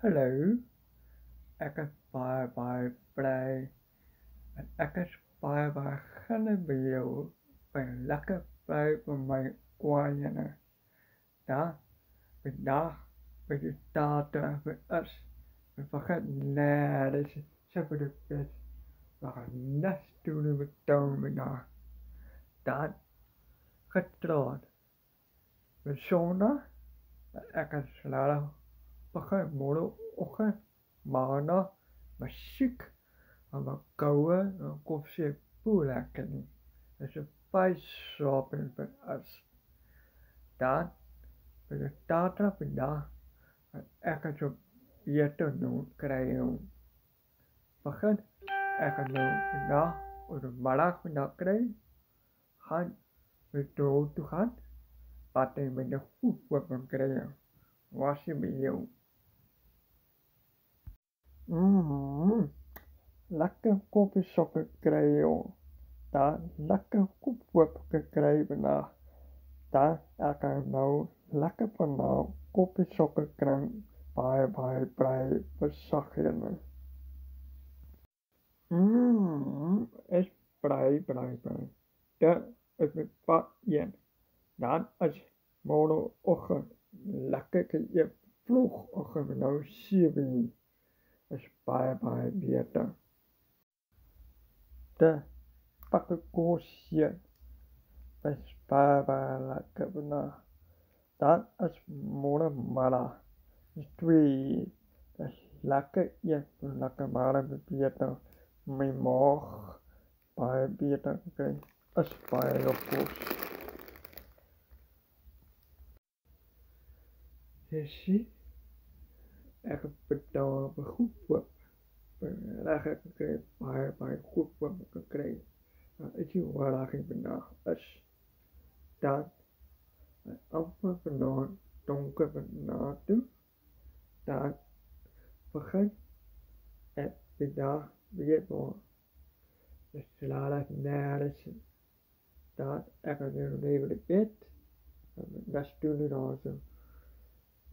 Hello, ek is baie bly en ek is baie gaande by jou by lekker bly by my kwaaie. Daar, vandag, by die data vir us, we vergeet nergens, so vir die best, we gaan niks doen met toon vandag. Dan, getrouwd, met zondag, ek is later begin morgenoggend, maandag, muziek, en my koue, en kom sê poe lekker nie. Dis 'n baie shopping vir us. Dan, vir die data vandag, en ek het op beter doen kry om. Begin, ek het nou vandag, of die middag vandag kry, gaan met toe gaan, wat hy met die goed wat kan kry. Was jy by jou? Lekker koffiesoppe kry joh. Daar lekker koop gekry vandag. Daar ek kan nou lekker vandag koffiesoppe kry. Baie bly versagene. Is bly. Dit is met pak een. Dan is morgenoggend lekker geëet vroegoggend nou 7 is baie beter. De pakke kosie is baie lekker vandag. Dan is morgenmiddag is 2 is lekker eet en lekker maar beter. My maag baie beter kry. Is baie op kos. Jy sien, ek het betaal vir goedkoop. Reg ek kry baie goedkoop gekry. Ek sien waar ek vandag is. Dan amper vanaand donker vanavond toe. Dan begin ek vandag weer maar. Dus laat nergens. Dan ek het even de bed. Dat is toen het al zo.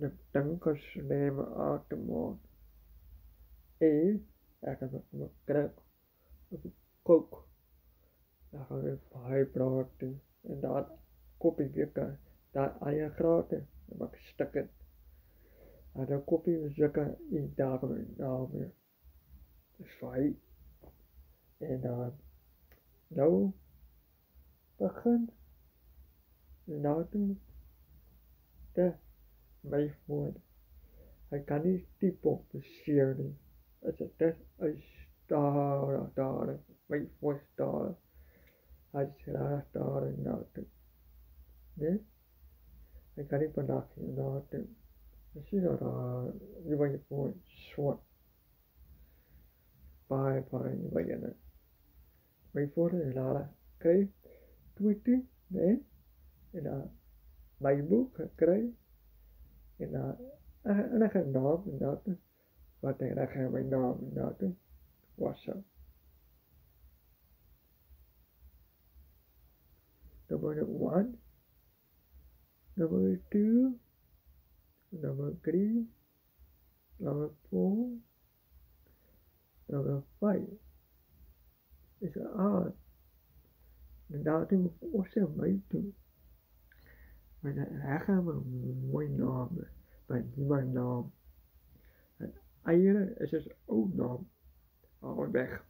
De tankers nemen uit de mond. En ek het my kruk op die kook. Dan gaan we baie brood doen. En dan koppie wekker. Dan eie gratis. Dan maak stukken. En dan koppie wekker in dagen weer. Dus vijf. En dan nou begin. Nou doen de my woord. Hy kan nie diep op beseer nie. Dit is daar, my voice daar. Hy is daar en nou toe. Nee? Hy kan nie vandag hier nou toe. Hy sê daar, jy van jy voel swart. Baie by jyne. My voort is daar, kry, tweetie, nee? En dan, my boek, kry, en dan, ek het naam, en dat, wat ek het my naam, en dat, was so. Number 1, number 2, number 3, number 4, number 5. Is aan. En dat moet ook zo mee doen. Maar dan gaan we een mooie naam. Maar niet mijn naam. En eieren is dus ook naam. Al weg.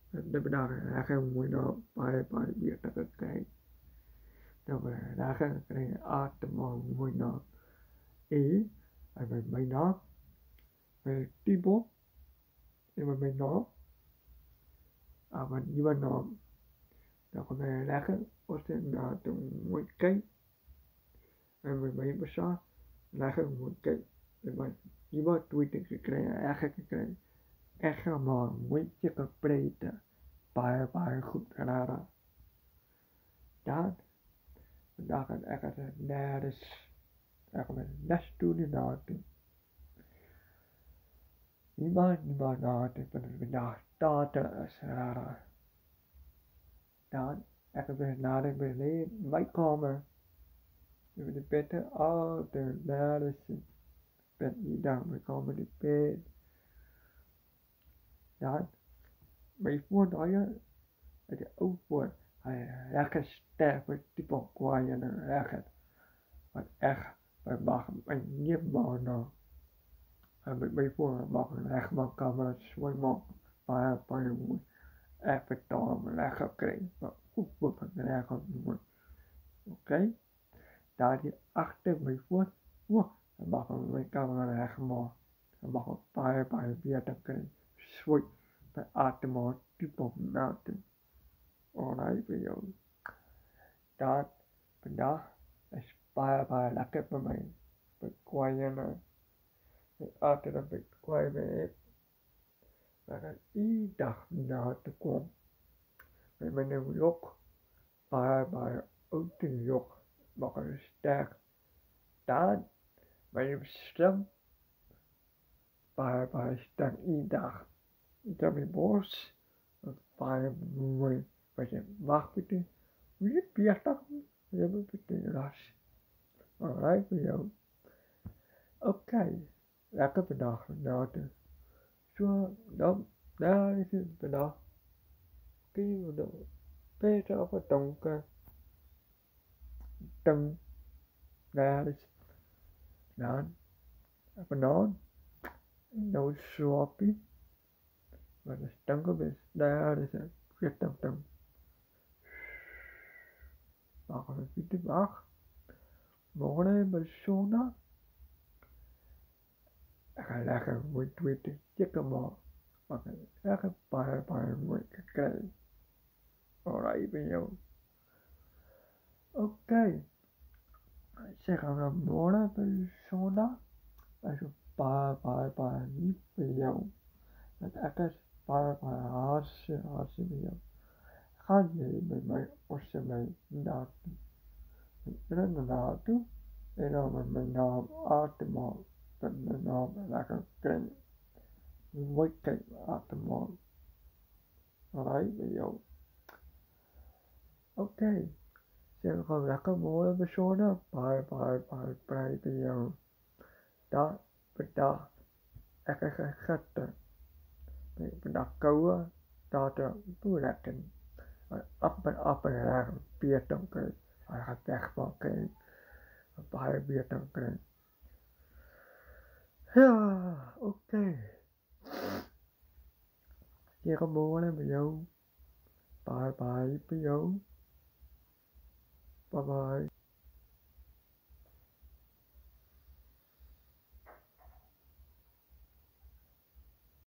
En dan gaan we een mooie naam. Baie weer te krijgen. Dan gaan we krijgen aardig mooie naam. En met mijn naam. Met Tibo. En met mijn naam. Maar niet mijn naam. Dan gaan we leggen. Als je naar de mooie kijkt. En met mijn bestaan. Leggen mooie kijkt. En iemand tweeting gekregen. Echt gekregen. Echt helemaal een mooie gepreten. Baie goed gedaan. Dan. Vandaag en ik het nergens. Ik heb het net doen in de auto. Niemand na het van het vandaag data is raar. Dan, ik heb het na de beneden, mijn kamer. Je bent beter altijd nergens. ben idag med kommer i bed. Dan mấy phút đó thì over lekker sterven type kwaai lekker wat echt bij mag mijn niet maar nou en met mấy phút mag echt maar camera sway maar bij moet even tóm lekker kring và goed wordt het lekker doen oké daar die achter mấy phút wow mag mijn camera echt maar mag bij weer dan kring sway bij atemen type mountain alright bây giờ đó bên đó bài là cái mà mày bị quay nha nè thì nó bị quay về và cái ý đặt nhỏ từ con mày nêu lúc bài ứng tình dục mà cái stack đó mày sớm bài stack ý đặt cho mày boss bài mày phải mắc cái gì biết biết đó giờ mới biết cái rush alright bây giờ ok là cái bên đó từ xưa đó đó thì bên đó cái bên đó bé cho cái tổng cái tầng ra đi đó bên đó đầu swap đi và nó tầng cái bên ra đi sẽ viết tầng tầng hoặc là viết tiếp bác mỗi này bên số đó là cái với tweet chiếc cái mỏ hoặc là cái bài với cái alright bây giờ ok sẽ không làm nữa đó bên số đó là số bài ít bây giờ là cái bài hard bây giờ khác gì mình ở xem này đạt cái đó là đạt chứ đây là mình làm optimal mình làm là cái với cái optimal alright bây giờ ok sẽ không là cái mỗi episode đó bài bây giờ đó bên đó cái khách bên đó câu á đó tôi là cái up là biết trong cái phải đặt vào cái bài biết trong cái ok chỉ có mỗi này bây giờ bài bây giờ bye bye